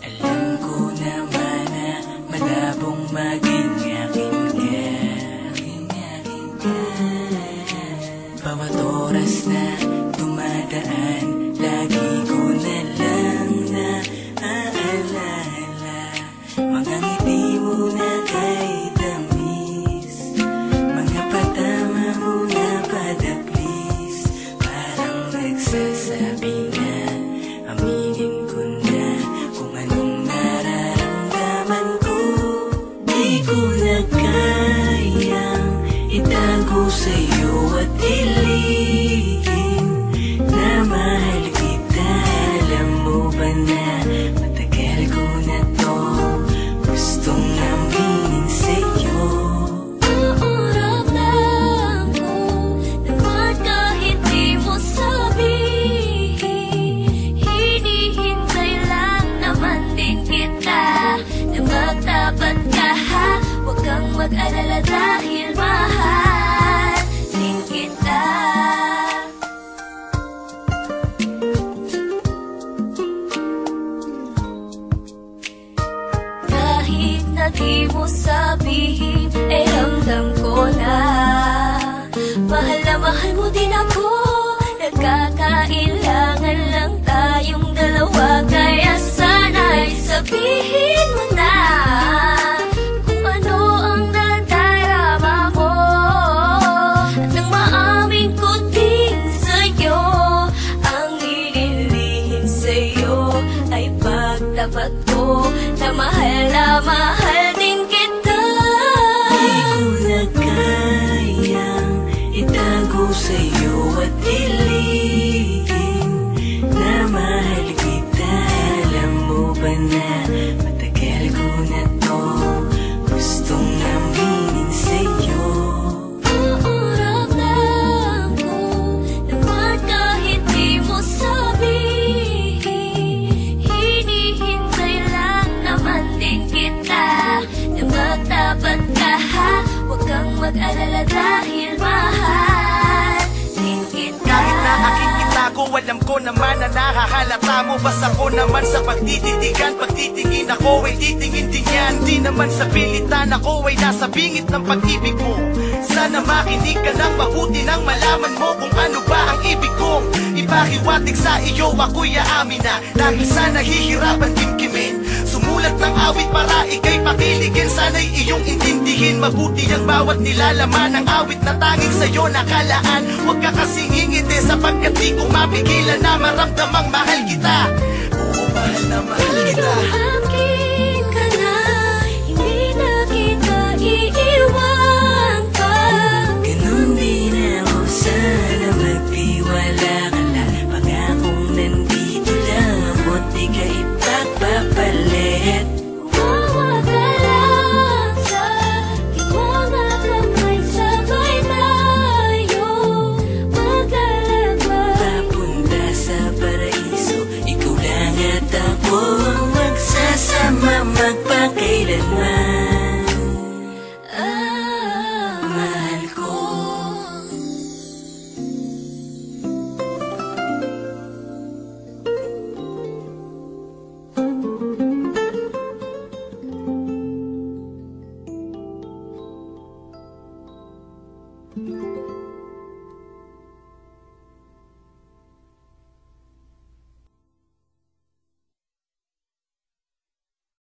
Alam ko naman na malabong maging akin ka. Bawat oras na dumadaan, lagi ko na lang naaalala mga ngiti mo na kay tamis, mga patama mo na padaplis, parang nagsasabi na aminin ko na kung anong nararamdaman ko. Di ko na kayang itago sa'yo at ilihim na mahal kita. Alam mo ba na matagal ko na to gustong aminin sa'yo. Uurap lang ko naman kahit di mo sabihin. Hinihintay lang naman din kita na magtapat ka, ha? Huwag kang mag-alala dahil mahal din kita. Kahit na di mo sabihin, eh ramdam ko na mahal mo din ako. Nagkakailangan lang tayong dalawa, kaya sana'y sabihin mo na kung ano ang nadarama mo. At nang maamin ko din sa'yo, ang nililihim sa'yo ay pagtapat ko na mahal din kita. Di ko na kayang itago sa'yo at ilihim na mahal kita. Alam mo ba na matagal ko na to gustong aminin sa'yo. Uurap lang ko naman kahit di mo sabihin. Hinihintay lang naman din kita na magtapat ka, ha? Huwag kang mag-alala dahil mahal din kita. Kahit na aking itago, alam ko naman na nakahalata mo. Basta ko naman sa pagtititigan, pagtitingin ako ay titingin din yan. Di naman sa pilitan, ako ay nasa bingit ng pag-ibig mo. Sana makinig ka ng mabuti nang malaman mo kung ano ba ang ibig kong ipahiwatig sa iyo. Ako'y aamin na dahil sa nahihirapan kimkimin, sumulat ng awit para ika'y pakiligin. Sana'y iyong intindihin mabuti ang bawat nilalaman ng awit na tanging sa'yo nakalaan. Huwag ka kasing ngingiti sapagkat di ko mapigilan na maramdamang mahal kita. Oo, mahal na mahal kita. Akin ka na, hindi na kita iiwan pa. Ganun din ako, sana magtiwala ka lang. Pangakong nandito lang ako at di ka ipagpapalit. Umawa ka lang sa aking mga kamay, sabay tayo maglalakbay. Papunta sa paraiso, ikaw lang at ako ang magsasama magpakailanman. Mahal ko. Ah.